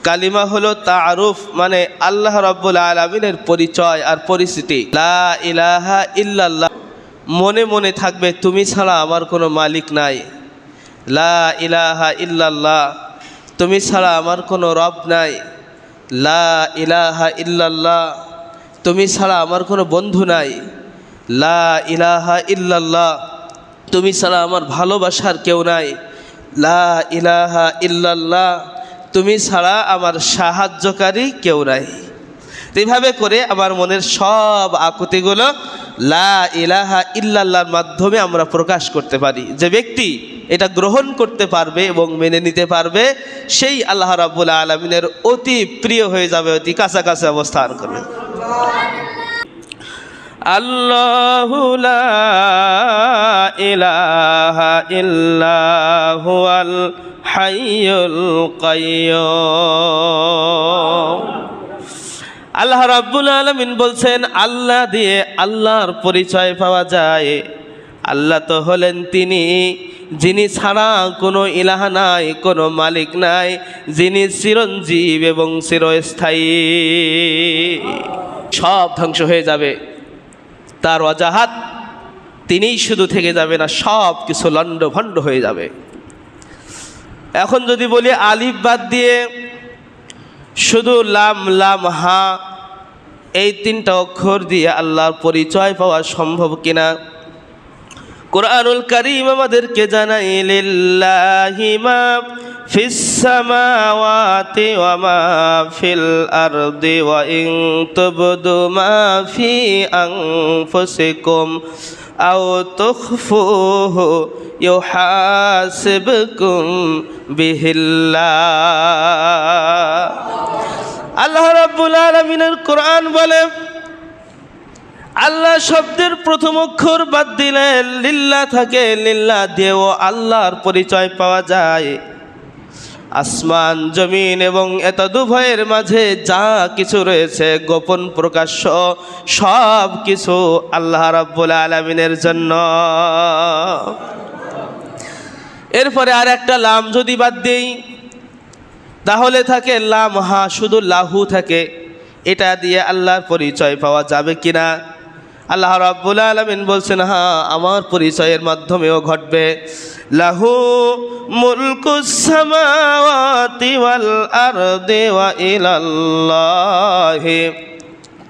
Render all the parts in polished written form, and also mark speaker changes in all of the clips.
Speaker 1: কালিমা হলো তাআরুফ, মানে আল্লাহ রাব্বুল আলামিনের পরিচয় আর পরিচিতি। লা ইলাহা ইল্লাল্লাহ, মনে মনে থাকবে তুমি ছাড়া আমার কোনো মালিক নাই। লা ইলাহা ইল্লাল্লাহ, তুমি ছাড়া আমার কোনো রব নাই। লা ইলাহা ইল্লাল্লাহ, তুমি ছাড়া আমার কোনো বন্ধু নাই। লা ইলাহা ইল্লাল্লাহ, তুমি ছাড়া আমার ভালোবাসার কেউ নাই। লা ইলাহা ইল্লাল্লাহ, তুমি ছাড়া আমার সাহায্যকারী কেউ নাই। এইভাবে করে আমার মনের সব আকুতিগুলো লা ইলাহা ইল্লাল্লাহর মাধ্যমে আমরা প্রকাশ করতে পারি। যে ব্যক্তি এটা গ্রহণ করতে পারবে এবং মেনে নিতে পারবে, সেই আল্লাহ রাব্বুল আলামিনের অতি প্রিয় হয়ে যাবে, অতি কাছাকাছি অবস্থান করবে। আল্লাহু লা ইলাহা ইল্লা হুয়াল হাইয়ুল কাইয়্যুম। আল্লাহ রাব্বুল আলামিন বলছেন, আল্লাহ দিয়ে আল্লাহর পরিচয় পাওয়া যায়। আল্লাহ তো হলেন তিনি যিনি ছাড়া কোনো ইলাহা নাই, কোনো মালিক নাই, যিনি চিরঞ্জীব এবং চিরস্থায়ী। সব ধ্বংস হয়ে যাবে, তার ওয়াজাহাত তিনিই শুধু থেকে যাবে না, সব কিছু লণ্ডভণ্ড হয়ে যাবে। এখন যদি বলি আলিফ বাদ দিয়ে শুধু লাম লাম হা, এই তিনটা অক্ষর দিয়ে আল্লাহর পরিচয় পাওয়া সম্ভব কিনা? কুরআনুল কারীম আমাদেরকে জানায়, লিল্লাহি মা ফিস সামাওয়াতি ওয়া মা ফিল আরদি ওয়া ইন তুবদু মা ফি আনফুসিকুম আও তুখফুহু ইউহাসিবকুম বিহিল্লাহ। আল্লাহ রাব্বুল আলামিনের কোরআন বলে, আল্লাহ শব্দের প্রথম অক্ষর বাদ দিলে লিল্লাহ থাকে, লিল্লাহ দিয়েও আল্লাহর পরিচয় পাওয়া যায়। আসমান জমিন এবং এতদুভয়ের মাঝে যা কিছু রয়েছে, গোপন প্রকাশ্য, সব কিছু আল্লাহ রাব্বুল আলামিনের জন্য। এরপরে আর একটা লাম যদি বাদ দেই, তাহলে থাকে লাম হা, শুধু লাহু থাকে। এটা দিয়ে আল্লাহর পরিচয় পাওয়া যাবে কিনা? আল্লাহ রাব্বুল আলামিন বলছেন, হ্যাঁ, আমার পরিচয়ের মাধ্যমেও ঘটবে। লাহু মুলকুস সামাওয়াতি ওয়াল আরদি ওয়া ইলাল্লাহি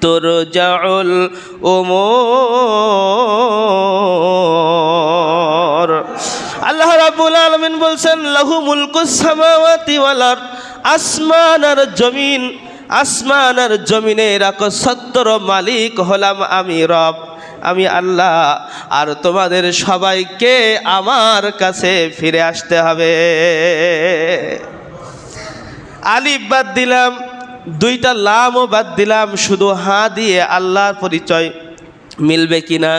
Speaker 1: তুরজাউল উমুর। আল্লাহ রাব্বুল আলামিন বলছেন, লাহু মুলকুস সামাওয়াতি ওয়াল আরদ, আসমান আর জমিন, আসমান আর জমিনের একচ্ছত্র মালিক হলাম আমি রব, আমি আল্লাহ। আর তোমাদের সবাইকে আমার কাছে ফিরে আসতে হবে। আলিফ বাদ দিলাম, দুইটা লামও বাদ দিলাম, শুধু হা দিয়ে আল্লাহর পরিচয় মিলবে কিনা?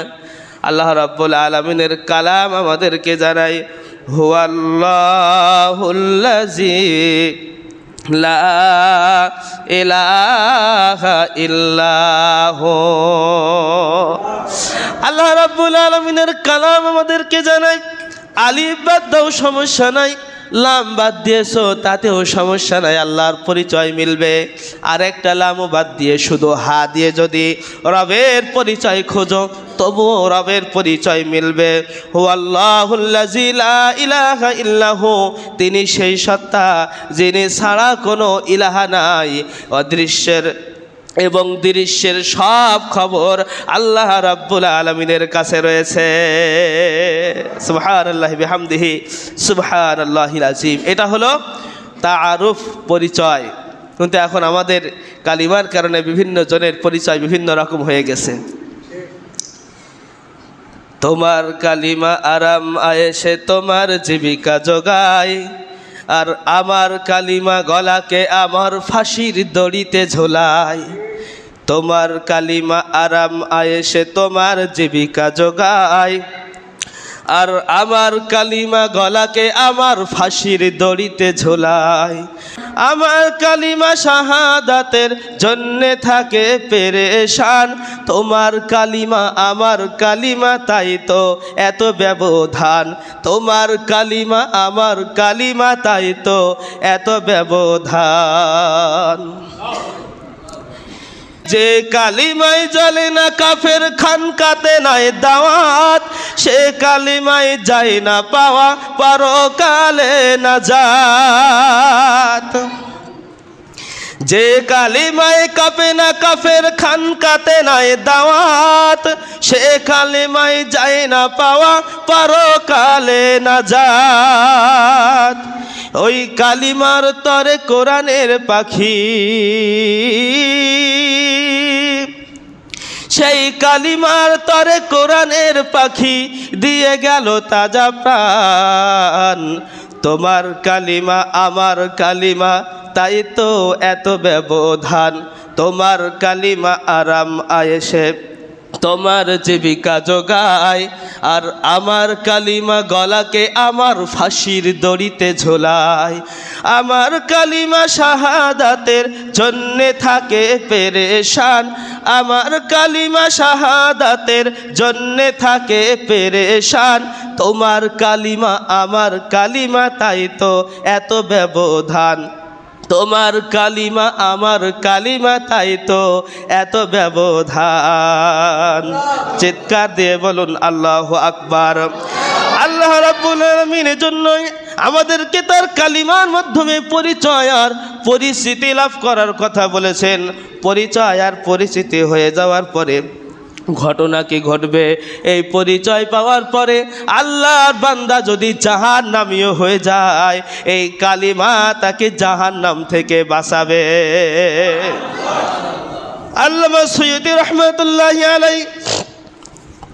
Speaker 1: আল্লাহ রাব্বুল আলামিনের কালাম আমাদেরকে জানায়, হুয়াল্লাহুল্লাযী লা ইলাহা ইল্লাহু। আল্লাহ রাব্বুল আলামিনের কালাম আমাদেরকে জানায়, আলিফ বাদ দাও সমস্যা নাই, লাম বাদ দিয়েছো তাতেও সমস্যা নাই, আল্লাহর পরিচয় মিলবে। আর একটা লামও বাদ দিয়ে শুধু হা দিয়ে যদি রবের পরিচয় খোঁজো, তবুও রবের পরিচয় মিলবে। হুয়াল্লাহুল্লাযী লা ইলাহা ইল্লাহু, তিনি সেই সত্তা যিনি ছাড়া কোনো ইলাহা নাই। অদৃশ্যের এবং দৃশ্যের সব খবর আল্লাহ রাব্বুল আলামিনের কাছে রয়েছে। সুবহানাল্লাহি বিহামদিহি সুবহানাল্লাহিল আযীম। এটা হলো তাআরুফ, পরিচয়। কিন্তু এখন আমাদের কালিমার কারণে বিভিন্ন জনের পরিচয় বিভিন্ন রকম হয়ে গেছে। তোমার কালিমা আরাম আয়েশে তোমার জীবিকা যোগায়, আর আমার কালিমা গলাকে আমার ফাঁসির দড়িতে ঝোলায়। তোমার কালিমা আরাম আয়েশে তোমার জীবিকা যোগায়, আর আমার কালিমা গলাকে আমার ফাঁসির দড়িতে ঝোলায়। আমার কালিমা শাহাদাতের জন্যে থাকে পেরেশান, তোমার কালিমা আমার কালিমা তাই তো এত ব্যবধান, তোমার কালিমা আমার কালিমা তাই তো এত ব্যবধান। যে কালিমায় জ্বলে না কাফের খানকাতে নাই দাওয়াত, সে কালিমায় যায় না পাওয়া পরকালে নাজাত। যে কালিমায় কাঁপে না কাফের খানকাতে নাই দাওয়াত, সে কালিমায় যায় না পাওয়া পরকালে নাজাত। ওই কালিমার তরে কোরআনের পাখি, সেই কালিমার তরে কোরআনের পাখি দিয়ে গেল তাজা প্রাণ। তোমার কালিমা আমার কালিমা তাই তো এত ব্যবধান, তোমার কালিমা আরাম আয়েশে তোমার জীবিকা যোগায়, আর আমার কালিমা গলাকে আমার ফাঁসির দড়িতে ঝোলায়। আমার কালিমা শাহাদাতের জন্যে থাকে পেরেশান, আমার কালিমা শাহাদাতের জন্যে থাকে পেরেশান, তোমার কালিমা আমার কালিমা তাই তো এত ব্যবধান, তোমার কালিমা আমার কালিমা তাই তো এত ব্যবধান। চিৎকার দিয়ে বলুন আল্লাহু আকবার। আল্লাহ রাব্বুল আলামিনের জন্যই আমাদেরকে তার কালিমার মাধ্যমে পরিচয় আর পরিচিতি লাভ করার কথা বলেছেন। পরিচয় আর পরিচিতি হয়ে যাওয়ার পরে ঘটনা কি ঘটবে? এই পরিচয় পাওয়ার পরে আল্লাহর বান্দা যদি জাহান্নামীও হয়ে যায়, এই কালিমা তাকে জাহান্নাম থেকে বাঁচাবে। আল্লামা সৈয়দী রহমাতুল্লাহি আলাইহি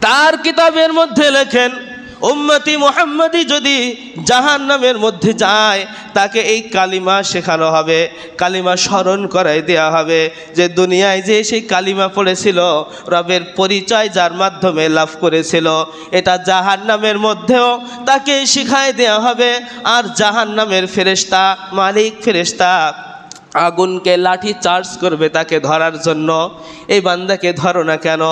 Speaker 1: তার কিতাবের মধ্যে লেখেন, উম্মতি মুহাম্মাদি যদি জাহান্নামের মধ্যে যায়, তাকে এই কালিমা শেখানো হবে, কালিমা স্মরণ করাই দেওয়া হবে যে দুনিয়ায় যে সেই কালিমা পড়েছিল, রবের পরিচয় যার মাধ্যমে লাভ করেছিল, এটা জাহান্নামের মধ্যেও তাকে শিখাই দেওয়া হবে। আর জাহান্নামের ফেরেশতা, মালিক ফেরেশতা আগুনকে লাঠি চার্জ করবে তাকে ধরার জন্য। এই বান্দাকে ধরো না কেন?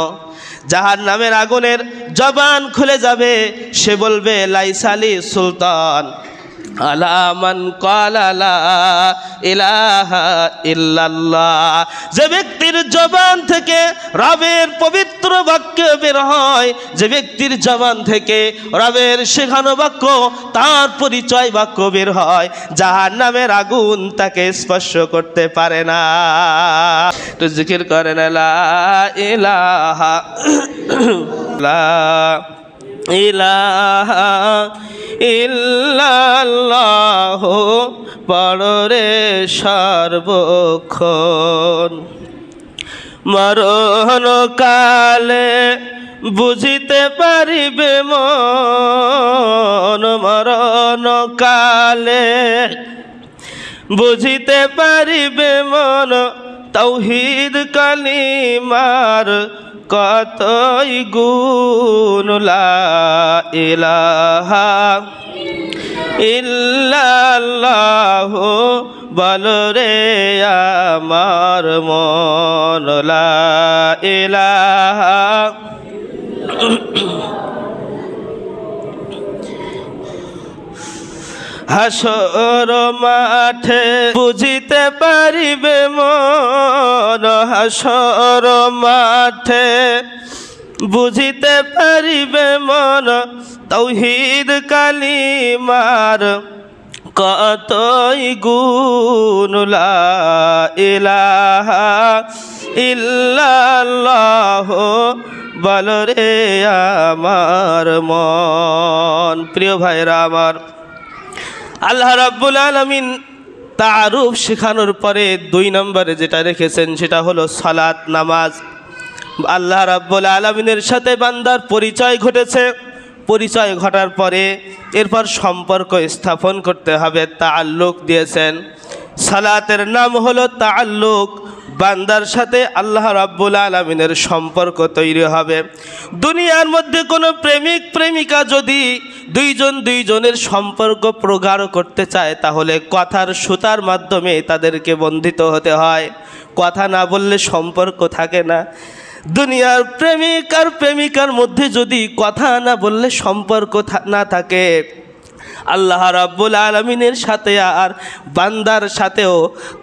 Speaker 1: জাহান্নামের আগুনের জবান খুলে যাবে, সে বলবে লাইসালি সুলতান আলা মান ক্বালা লা ইলাহা ইল্লাল্লাহ। যে ব্যক্তির জবান থেকে রবের পবিত্র বাক্য বের হয়, যে ব্যক্তির জবান থেকে রবের শেখানো বাক্য, তার পরিচয় বাক্য বের হয়, জাহান্নামের আগুন তাকে স্পর্শ করতে পারে না। তো জিকির করেন লা ইলাহা লা ইলাহা ইল্লাল্লাহ পড়রে সর্বক্ষণ। মরণ কালে বুঝিতে পারিবে মন, মরণ কালে বুঝিতে পারিবে মন, তাওহীদ কালিমার কতই গুণ। লা ইলাহা ইল্লাল্লাহ বলরে আমার মন, লা ইলাহা। হাসর মাঠে বুঝিতে পারিবে মন, হাসর মাঠে বুঝিতে পারিবে মন, তাওহীদ কালিমার কতই গুণ। লা ইলাহা ইল্লাল্লাহ বলরে আমার মন। প্রিয় ভাইরা আমার, আল্লাহ রাব্বুল আলামিন তাআরুফ শেখানোর পরে 2 নম্বরে যেটা রেখেছেন সেটা হলো সালাত, নামাজ। আল্লাহ রাব্বুল আলামিনের সাথে বান্দার পরিচয় ঘটেছে, পরিচয় ঘটার পরে এরপর সম্পর্ক স্থাপন করতে হবে, তাআল্লুক দিয়েছেন। সালাতের নাম হলো তাআল্লুক, বান্দার সাথে আল্লাহ রাব্বুল আলামিনের সম্পর্ক তৈরি হবে। দুনিয়ার মধ্যে কোনো প্রেমিক প্রেমিকা যদি দুইজনের সম্পর্ক প্রগাঢ় করতে চায়, তাহলে কথার সুতার মাধ্যমে তাদেরকে বন্ধিত হতে হয়। কথা না বললে সম্পর্ক থাকে না। দুনিয়ার প্রেমিক আর প্রেমিকার মধ্যে যদি কথা না বললে সম্পর্ক না থাকে, আল্লাহ রাব্বুল আলামিনের সাথে আর বান্দার সাথেও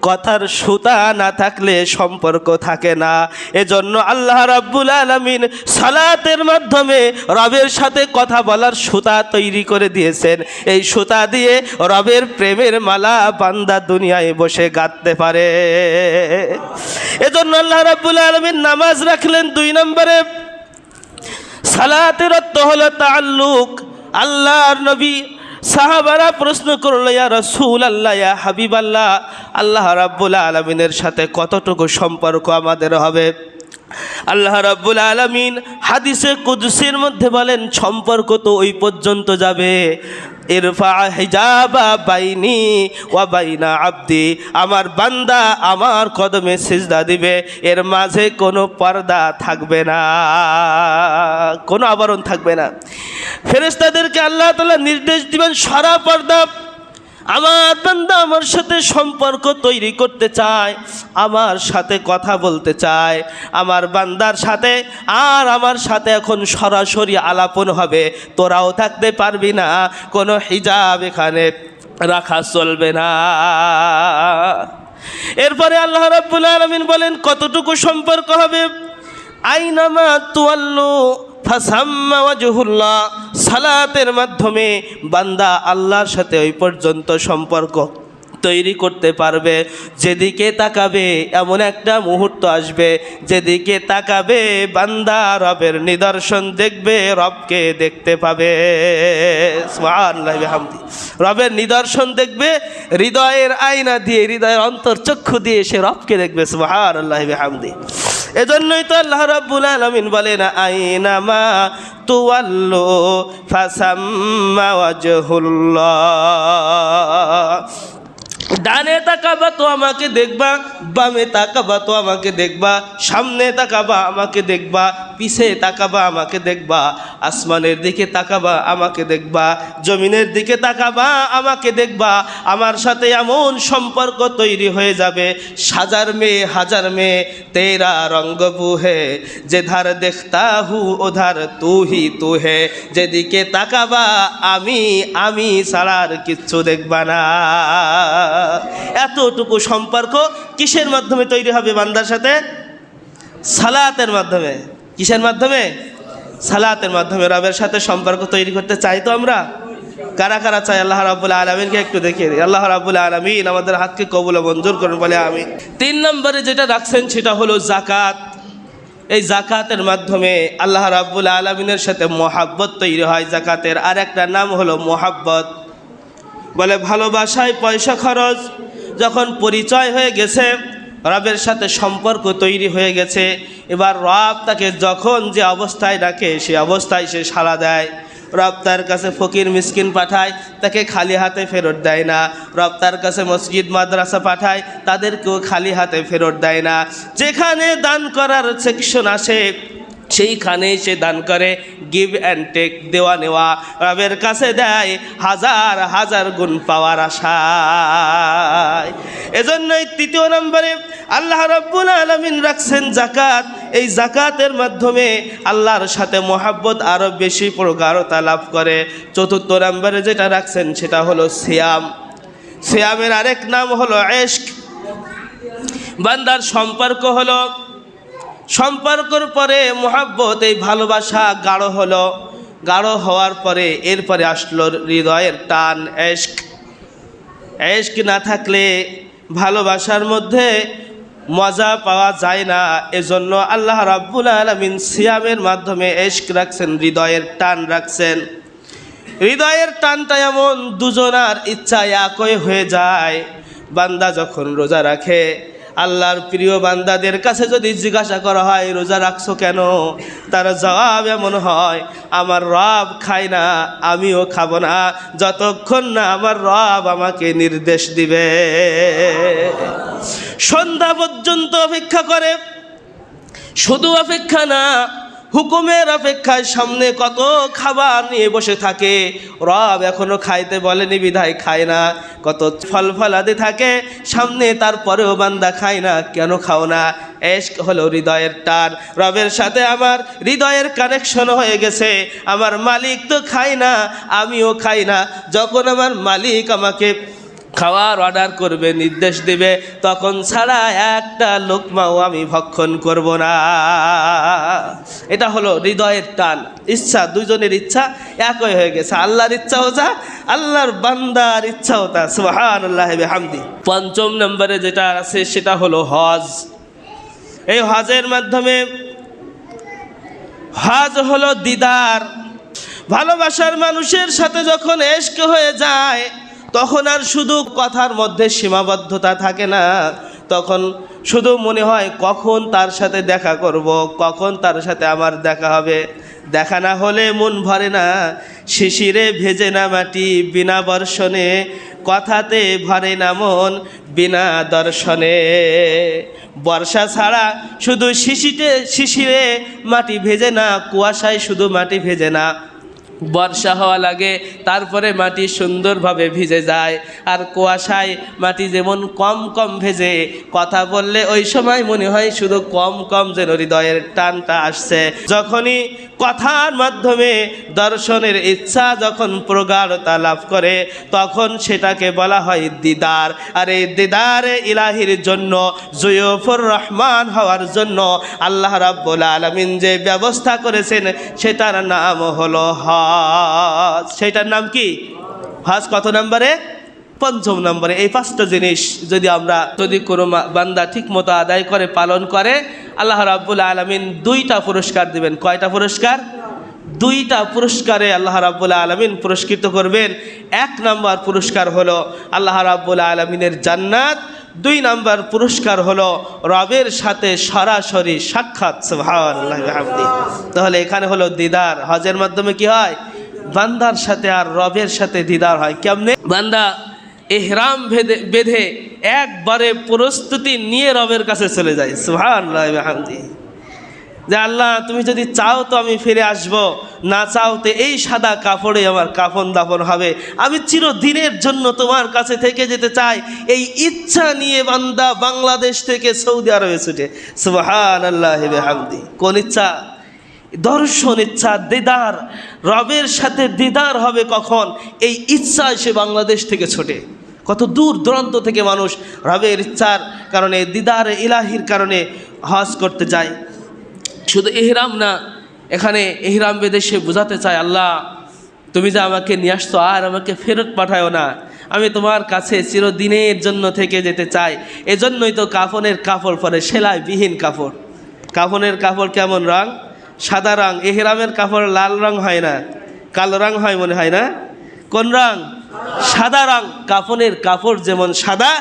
Speaker 1: কথার সুতা না থাকলে সম্পর্ক থাকে না। এজন্য আল্লাহ রাব্বুল আলামিন সালাতের মাধ্যমে রবের সাথে কথা বলার সুতা তৈরি করে দিয়েছেন। এই সুতা দিয়ে রবের প্রেমের মালা বান্দা দুনিয়ায় বসে গাঁথতে পারে। এজন্য আল্লাহ রাব্বুল আলামিন নামাজ রাখলেন 2 নম্বরে। সালাতের অর্থ হলো তাআল্লুক। আল্লাহর নবী সাহাবারা প্রশ্ন করল, ইয়া রাসূলুল্লাহ, ইয়া হাবিবাল্লাহ, আল্লাহ রাব্বুল আলামিনের সাথে কতটুকু সম্পর্ক আমাদের হবে? আল্লাহ রাব্বুল আলামিন হাদিসে কুদসির মধ্যে বলেন, সম্পর্ক তো ওই পর্যন্ত যাবে, ইরফা হিজাবা বাইনি ওয়া বাইনা আবদি, আমার বান্দা আমার কদমে সিজদা দিবে, এর মাঝে কোনো পর্দা থাকবে না, কোনো আবরণ থাকবে না। ফেরেশতাদেরকে আল্লাহ তাআলা নির্দেশ দিবেন, সারা পর্দা। আমার বান্দা আমার সাথে সম্পর্ক তৈরি করতে চায়, আমার সাথে কথা বলতে চায়, আমার বান্দার সাথে আর আমার সাথে এখন সরাসরি আলাপন হবে, তোরাও থাকতে পারবি না, কোনো হিজাব এখানে রাখা চলবে না। এরপরে আল্লাহ রাব্বুল আলামিন বলেন কতটুকু সম্পর্ক হবে? আইনামা তুয়াল্লু ফাসাম্মা ওয়াজহুল্লাহ। সালাতের মাধ্যমে বান্দা আল্লাহর সাথে ওই পর্যন্ত সম্পর্ক তৈরি করতে পারবে, যেদিকে তাকাবে এমন একটা মুহূর্ত আসবে, যেদিকে তাকাবে বান্দা রবের নিদর্শন দেখবে, রবকে দেখতে পাবে। সুবহানাল্লাহি বিহামদি। রবের নিদর্শন দেখবে, হৃদয়ের আয়না দিয়ে, হৃদয়ের অন্তর্চক্ষু দিয়ে সে রবকে দেখবে। সুবহানাল্লাহি বিহামদি। এজন্যই তো আল্লাহ রাব্বুল আলামিন বলেন, আইনামা তুওয়াল্লু ফাসাম্মা ওয়াজহুল্লাহ। ডানে তাকাবা তো আমাকে দেখবা, বামে তাকাবা তো আমাকে দেখবা, সামনে তাকাবা আমাকে দেখবা, পিছে তাকাবা আমাকে দেখবা, আসমানের দিকে তাকাবা আমাকে দেখবা, জমিনের দিকে তাকাবা আমাকে দেখবা। আমার সাথে এমন সম্পর্ক তৈরি হয়ে যাবে, হাজার মে তেরা রঙ্গ বুহে, যেধার দেখতা হু ওধার তু হি তু হে। যেদিকে তাকাবা আমি ছাড়ার কিচ্ছু দেখবা না। এতটুকু সম্পর্ক কিসের মাধ্যমে তৈরি হবে বান্দার সাথে? সালাতের মাধ্যমে। কিসের মাধ্যমে? সালাতের মাধ্যমে রবের সাথে সম্পর্ক তৈরি করতে চাই তো আমরা? কারা কারা চাই? আল্লাহ রাব্বুল আলামিনকে একটু দেখিয়ে দিই। আল্লাহ রাব্বুল আলামিন আমাদের হাতকে কবুল ও মঞ্জুর করুন বলে আমিন। 3 নম্বরে যেটা রাখছেন সেটা হলো যাকাত। এই যাকাতের মাধ্যমে আল্লাহ রাব্বুল আলামিনের সাথে মহাব্বত তৈরি হয়। যাকাতের আর একটা নাম হলো মহাব্বত। বলে ভালোবাসায় পয়সা খরচ। যখন পরিচয় হয়ে গেছে, রবের সাথে সম্পর্ক তৈরি হয়ে গেছে, এবার রব তাকে যখন যে অবস্থায় ডাকে সে অবস্থায় সে সাড়া দেয়। রব তার কাছে ফকির মিসকিন পাঠায়, তাকে খালি হাতে ফেরত দেয় না। রব তার কাছে মসজিদ মাদ্রাসা পাঠায়, তাদেরকেও খালি হাতে ফেরত দেয় না। যেখানে দান করার সেকশন আসে সেইখানে সে দান করে, গিভ অ্যান্ড টেক, দেওয়া নেওয়া। রবের কাছে দেয় হাজার হাজার গুণ পাওয়ার আশায়। এজন্যই 3 নম্বরে আল্লাহ রাব্বুল আলামিন রাখছেন যাকাত। এই যাকাতের মাধ্যমে আল্লাহর সাথে মহাব্বত আরও বেশি প্রগাঢ়তা লাভ করে। 4 নম্বরে যেটা রাখছেন সেটা হলো সিয়াম। সিয়ামের আরেক নাম হলো ইশক। বান্দার সম্পর্ক হলো, সম্পর্কের পরে মহাব্বত, এই ভালোবাসা গাঢ় হলো। গাঢ় হওয়ার পরে এরপরে আসলো হৃদয়ের টান, ইশক। ইশক না থাকলে ভালোবাসার মধ্যে মজা পাওয়া যায় না। এজন্য আল্লাহ রাব্বুল আলামিন সিয়ামের মাধ্যমে ইশক রাখছেন, হৃদয়ের টান রাখছেন। হৃদয়ের টানটা এমন, দুজনার ইচ্ছা একই হয়ে যায়। বান্দা যখন রোজা রাখে আল্লাহর প্রিয় বান্দাদের কাছে যদি জিজ্ঞাসা করা হয় রোজা রাখছো কেন, তার জবাব এমন হয়, আমার রব খায় না, আমিও খাবো না যতক্ষণ না আমার রব আমাকে নির্দেশ দিবে। সন্ধ্যা পর্যন্ত অপেক্ষা করে, শুধু অপেক্ষা না, হুকুমের অপেক্ষায় সামনে কত খাবার নিয়ে বসে থাকে, রব এখনো খাইতে বলেনি বিধায় খায় না। কত ফল ফলাদি থাকে সামনে, তারপরেও বান্দা খায় না। কেন খাও না? ইশক হলো হৃদয়ের টান, রবের সাথে আমার হৃদয়ের কানেকশন হয়ে গেছে। আমার মালিক তো খায় না, আমিও খাই না। যখন আমার মালিক আমাকে খাওয়ার অর্ডার করবে, নির্দেশ দেবে, তখন ছাড়া একটা লোকমাও আমি ভক্ষণ করব না। এটা হলো হৃদয়ের টান, ইচ্ছা, দুজনের ইচ্ছা একই হয়ে গেছে। আল্লাহর ইচ্ছাও যা, আল্লাহর বান্দার ইচ্ছাও তা। সুবহানাল্লাহি ওয়া বিহামদি। পঞ্চম নম্বরে যেটা আছে সেটা হলো হজ। এই হজের মাধ্যমে, হজ হলো দিদার। ভালোবাসার মানুষের সাথে যখন ইশক হয়ে যায়, তখন আর শুধু কথার মধ্যে সীমাবদ্ধতা থাকে না, তখন শুধু মনে হয় কখন তার সাথে দেখা করব, কখন তার সাথে আমার দেখা হবে। দেখা না হলে মন ভরে না। শিশিরে ভেজে না মাটি বিনা বর্ষণে, কথাতে ভরে না মন বিনা দর্শনে। বর্ষা ছাড়া শুধু শিশিরে মাটি ভেজে না, কুয়াশায় শুধু মাটি ভেজে না, বর্ষা হওয়া লাগে, তারপরে মাটি সুন্দরভাবে ভিজে যায়। আর কুয়াশায় মাটি যেমন কম কম ভেজে, কথা বললে ওই সময় মনে হয় শুধু কম কম যেন হৃদয়ের টানটা আসছে। যখনই কথার মাধ্যমে দর্শনের ইচ্ছা যখন প্রগাঢ়তা লাভ করে, তখন সেটাকে বলা হয় দিদার। আর এই দিদারে ইলাহির জন্য, জুয়ুফুর রহমান হওয়ার জন্য আল্লাহ রাব্বুল আলামিন যে ব্যবস্থা করেছেন সেটার নাম হলো হজ। সেটার নাম কি? হজ। কত নম্বরে? পঞ্চম নম্বরে। এই পাঁচটা জিনিস যদি কোনো বান্দা ঠিক মতো আদায় করে, পালন করে, আল্লাহ রাব্বুল আলামিন দুইটা পুরস্কার দিবেন। কয়টা পুরস্কার? দুইটা পুরস্কারে আল্লাহ রাব্বুল আলামিন পুরস্কৃত করবেন। এক নম্বর পুরস্কার হলো আল্লাহ রাব্বুল আলামিনের জান্নাত, দুই নম্বর পুরস্কার হলো রবের সাথে সরাসরি সাক্ষাৎ। সুবহানাল্লাহি ওয়া বিহামদিহি। তাহলে এখানে হলো দিদার। হজের মাধ্যমে কি হয়? বান্দার সাথে আর রবের সাথে দিদার হয়। কেমনে? বান্দা ইহরাম বেঁধে একবারে প্রস্তুতি নিয়ে রবের কাছে চলে যায়। সুবহানাল্লাহি ওয়া বিহামদিহি। যে আল্লাহ তুমি যদি চাও তো আমি ফিরে আসব, না চাও তো এই সাদা কাপড়ে আমার কাফন দাফন হবে, আমি চিরদিনের জন্য তোমার কাছে থেকে যেতে চাই। এই ইচ্ছা নিয়ে বান্দা বাংলাদেশ থেকে সৌদি আরবে ছুটে। সুবহানাল্লাহি ওয়া বিহামদিহি। কোন ইচ্ছা? দর্শন ইচ্ছা, দিদার। রবের সাথে দিদার হবে কখন? এই ইচ্ছা এসে বাংলাদেশ থেকে ছোটে। কত দূর দূরান্ত থেকে মানুষ রবের ইচ্ছার কারণে, দিদার ইলাহির কারণে হজ করতে যায়। শুধু ইহরাম না, এখানে ইহরাম বেঁধে সে বোঝাতে চায়, আল্লাহ তুমি যে আমাকে নিয়ে আসছো আর আমাকে ফেরত পাঠায়ো না, আমি তোমার কাছে চিরদিনের জন্য থেকে যেতে চাই। এজন্যই তো কাফনের কাপড় পরে, সেলাইবিহীন কাপড়। কাফনের কাপড় কেমন রং? সাদা রং। ইহরামের কাপড় লাল রং হয় না, কালো রং হয় মনে হয় না? কোন রং? সাদা রং। কাফনের কাপড় যেমন সাদা,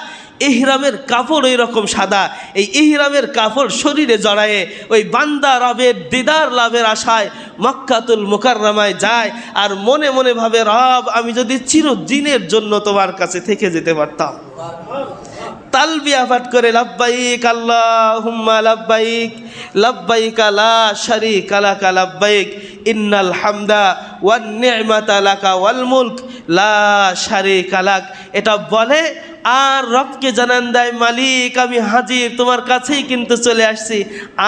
Speaker 1: ইহরামের কাপড় ওই রকম সাদা। এই ইহরামের কাপড় শরীরে জড়ায়ে ওই বান্দা রবের দিদার লাভের আশায় মক্কাতুল মুকাররমায় যায়, আর মনে মনে ভাবে, রব আমি যদি চিরদিনের জন্য তোমার কাছে থেকে যেতে পারতাম। তালবিয়া পাঠ করে, লাব্বাইক আল্লাহুম্মা লাব্বাইক, লাব্বাইক লা শারীকা লাকা লাব্বাইক, ইন্নাল হামদা ওয়ান নি'মাতা লাকা ওয়াল মুলক লা শারীকা লাক। এটা বলে আর রবকে জানান দেয়, মালিক আমি হাজির, তোমার কাছেই কিন্তু চলে আসছি,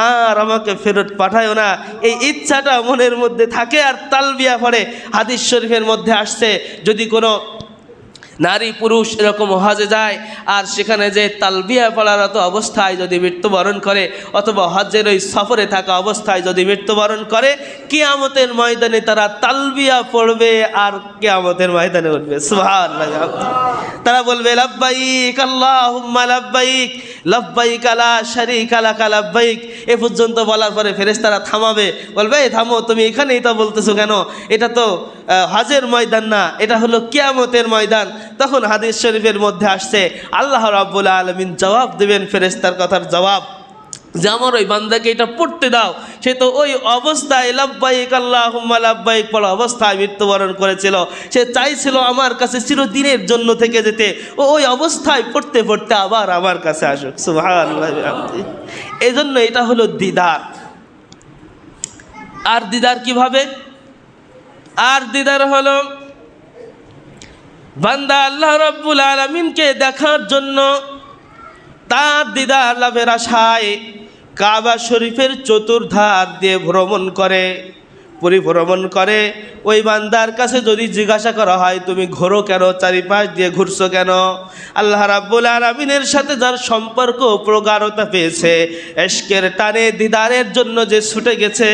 Speaker 1: আর আমাকে ফেরত পাঠায়ো না। এই ইচ্ছাটা মনের মধ্যে থাকে আর তালবিয়া পড়ে। হাদিস শরীফের মধ্যে আসছে, যদি কোনো নারী পুরুষ এরকম হজে যায় আর সেখানে যে তালবিয়া পড়ারত অবস্থায় যদি মৃত্যুবরণ করে, অথবা হজের ওই সফরে থাকা অবস্থায় যদি মৃত্যুবরণ করে, কিয়ামতের ময়দানে তারা তালবিয়া পড়বে আর কিয়ামতের ময়দানে উঠবে। সুবহানাল্লাহ। তারা বলবে, লাব্বাইক আল্লাহুম্মা লাব্বাইক, লাব্বাইক লা শারীকা লাকা লাব্বাইক। এ পর্যন্ত বলার পরে ফেরেশতারা থামাবে, বলবে, এই থামো, তুমি এখানেই তো বলতেছো কেন? এটা তো হজের ময়দান না, এটা হলো কিয়ামতের ময়দান। তখন হাদিস শরীফের মধ্যে আসছে আল্লাহ রাব্বুল আলামিন জবাব দেবেন ফেরেশতার কথার জবাব, যে আমার ওই বান্দাকে এটা পড়তে দাও। সে তো ওই অবস্থায় লাব্বাইক আল্লাহুম্মা লাব্বাইক পড়া অবস্থায় মৃত্যুবরণ করেছিল। সে চাইছিল আমার কাছে চিরদিনের জন্য থেকে যেতে, ও ওই অবস্থায় পড়তে পড়তে আবার আমার কাছে আসুক। সুবহানাল্লাহ। এই জন্য এটা হলো দিদার। আর দিদার কিভাবে? আর দিদার হলো বান্দা আল্লাহ রাব্বুল আলামিনকে দেখার জন্য তার দিদার লাভের আশায় কাবা শরীফের চতুর্ধার দিয়ে ভ্রমণ করে, পরিভ্রমণ করে। ওই বান্দার কাছে যদি জিজ্ঞাসা করা হয় তুমি ঘোরো কেন, চারিপাশ দিয়ে ঘুরছো কেন? আল্লাহ রাব্বুল আলামিনের সাথে যার সম্পর্ক প্রগাঢ়তা পেয়েছে, ইশকের টানে দিদারের জন্য যে ছুটে গেছে,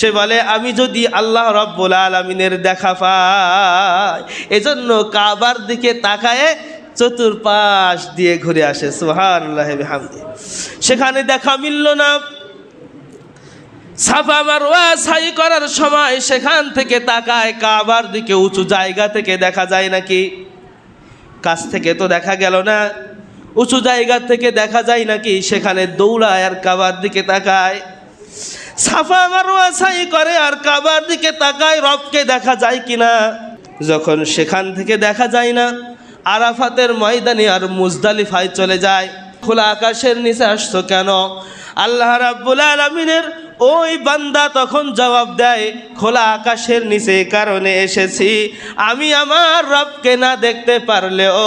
Speaker 1: সে বলে আমি যদি আল্লাহ রাব্বুল আলামিনের দেখা পাই, এজন্য কাবার দিকে তাকায় চতুর্পাশ দিয়ে ঘুরে আসে। সুবহানাল্লাহ বিহামদি। সেখানে দেখা মিলল না। সাফা মারওয়া সাই করার সময় সেখান থেকে তাকায় কাবার দিকে, উঁচু জায়গা থেকে দেখা যায় নাকি? কাছ থেকে তো দেখা গেল না, উঁচু জায়গা থেকে দেখা যায় নাকি? সেখানে দৌড়ায় আর কাবার দিকে তাকায়। সাফা মারওয়া সাই করে আর কাবার দিকে তাকায়, রবকে দেখা যায় কিনা। যখন সেখান থেকে দেখা যায় না, আরাফাতের ময়দানে আর মুজদালিফায় চলে যায়। খোলা আকাশের নিচে আসছো কেন? আল্লাহ রাব্বুল আলামিনের ওই বান্দা তখন জবাব দেয়, খোলা আকাশের নিচে কারণে এসেছি, আমি আমার রবকে না দেখতে পারলেও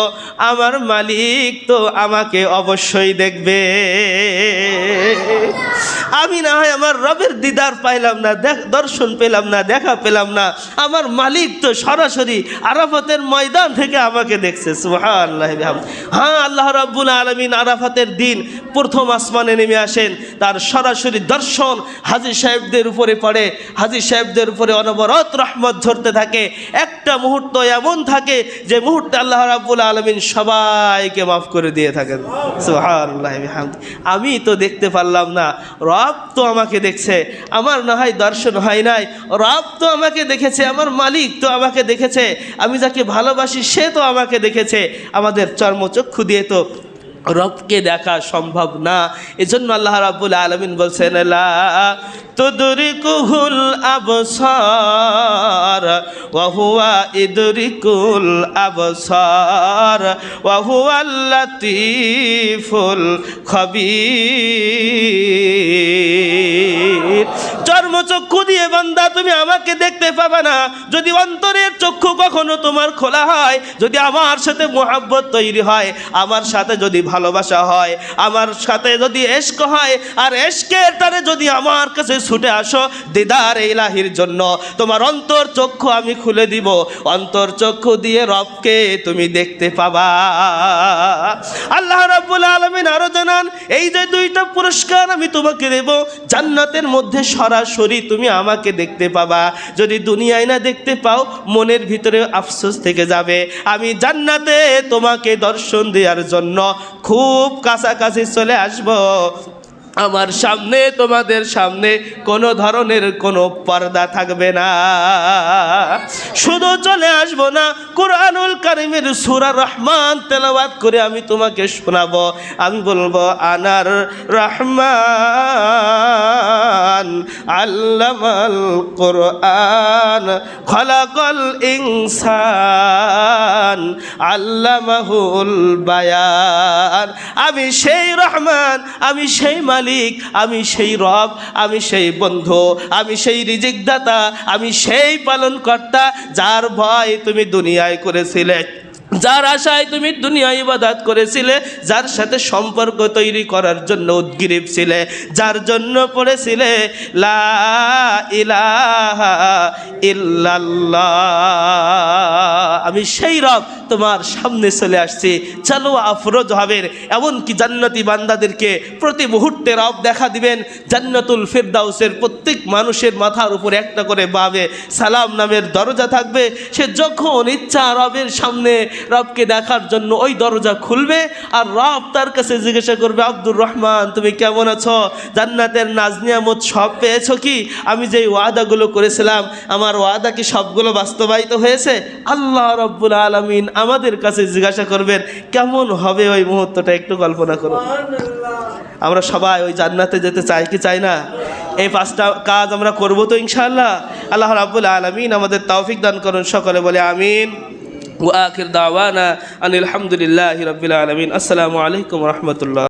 Speaker 1: আমার মালিক তো আমাকে অবশ্যই দেখবে। আমি না হয় আমার রবের দিদার পাইলাম না, দর্শন পেলাম না, দেখা পেলাম না, আমার মালিক তো সরাসরি আরাফাতের ময়দান থেকে আমাকে দেখছে। সুবহানাল্লাহ। হ্যাঁ, আল্লাহ রাব্বুল আলামিন আরাফাতের দিন প্রথম আসমানে নেমে আসেন, তার সরাসরি দর্শন হাজী সাহেবদের উপরে পড়ে। হাজী সাহেবদের উপরে অনবরত রহমত ঝরতে থাকে। একটা মুহূর্ত এমন থাকে যে মুহূর্তে আল্লাহ রাব্বুল আলামিন সবাইকে মাফ করে দিয়ে থাকেন। সুবহানাল্লাহ। আমি তো দেখতে পারলাম না, রব তো আমাকে দেখছে। আমার না হয় দর্শন হয় নাই, রব তো আমাকে দেখেছে, আমার মালিক তো আমাকে দেখেছে, আমি যাকে ভালোবাসি সে তো আমাকে দেখেছে। আমাদের চর্মচক্ষু দিয়ে তো রবকে দেখা সম্ভব না। এজন্য আল্লাহ রাব্বুল আলামিন বলছেন লা তুদরিকুহুল আবসার ওয়া হুয়া ইদরিকুল আবসার ওয়া হুয়াল লাতীফুল খবীর। চর্মচক্ষু দিয়ে বান্দা তুমি আমাকে দেখতে পাবে না। যদি অন্তরের চক্ষু কখনো তোমার খোলা হয়, যদি আমার সাথে মুহাব্বত তৈরি হয়, আমার সাথে যদি ভালোবাসা হয়, আমার সাথে যদি ইশক হয়, আর ইশকের টানে যদি আমার কাছে ছুটে আসো দিদার ইলাহির জন্য, তোমার অন্তর চক্ষু আমি খুলে দিব। অন্তর চক্ষু দিয়ে রবকে তুমি দেখতে পাবা। আল্লাহ রাব্বুল আলামিন আরো জানান, এই যে দুইটা পুরস্কার আমি তোমাকে দেব, জান্নাতের মধ্যে সরাসরি তুমি আমাকে দেখতে পাবা। যদি দুনিয়ায় না দেখতে পাও, মনের ভিতরে আফসোস থেকে যাবে। আমি জান্নাতে তোমাকে দর্শন দেওয়ার জন্য খুব কাছাকাছি চলে আসব। আমার সামনে, তোমাদের সামনে কোনো ধরনের কোনো পর্দা থাকবে না। শুধু চলে আসবো না, কুরআনুল কারীমের সূরা রহমান তেলাওয়াত করে আমি তোমাকে শোনাবো। আমি বলবো আনার রহমান আল্লামাল কুরআন খলাকাল ইনসান আল্লামাহুল বায়ান। আমি সেই রহমান, আমি সেই মালিক, আমি সেই রব, আমি সেই বন্ধু, আমি সেই রিজিক দাতা, আমি সেই পালন কর্তা, যার ভয় তুমি দুনিয়ায় করেছিলে, যার আশায় তুমি দুনিয়ায় ইবাদত করেছিলে, যার সাথে সম্পর্ক তৈরি করার জন্য উদ্গ্রীব ছিলে, যার জন্য পড়েছিলে লা ইলাহা ইল্লাল্লাহ। আমি সেই রব তোমার সামনে চলে আসছি। চলো আফরোজ হবেন, এমনকি জান্নাতি বান্দাদেরকে প্রতি মুহূর্তে রব দেখা দিবেন। জান্নাতুল ফিরদাউসের প্রত্যেক মানুষের মাথার উপরে একটা করে বাবে সালাম নামের দরজা থাকবে। সে যখন ইচ্ছা রবের সামনে রবকে দেখার জন্য ওই দরজা খুলবে আর রব তার কাছে জিজ্ঞাসা করবে, আব্দুর রহমান তুমি কেমন আছো, জান্নাতের নাজ নিয়ামত সব পেয়েছো কি, আমি যেই ওয়াদাগুলো করেছিলাম আমার ওয়াদা কি সবগুলো বাস্তবায়িত হয়েছে? আল্লাহ রব্বুল আলামিন আমাদের কাছে জিজ্ঞাসা করবেন। কেমন হবে ওই মুহূর্তটা একটু কল্পনা করুন। আমরা সবাই ওই জান্নাতে যেতে চাই কি চাই না? এই 5টা কাজ আমরা করব তো ইনশাআল্লাহ। আল্লাহ রাব্বুল আলামিন আমাদের তৌফিক দান করুন। সকলে বলে আমিন। ওয়া আখির দাওয়ানা আনিল হামদুলিল্লাহি রাব্বিল আলামিন। আসসালামু আলাইকুম ওয়া রাহমাতুল্লাহ।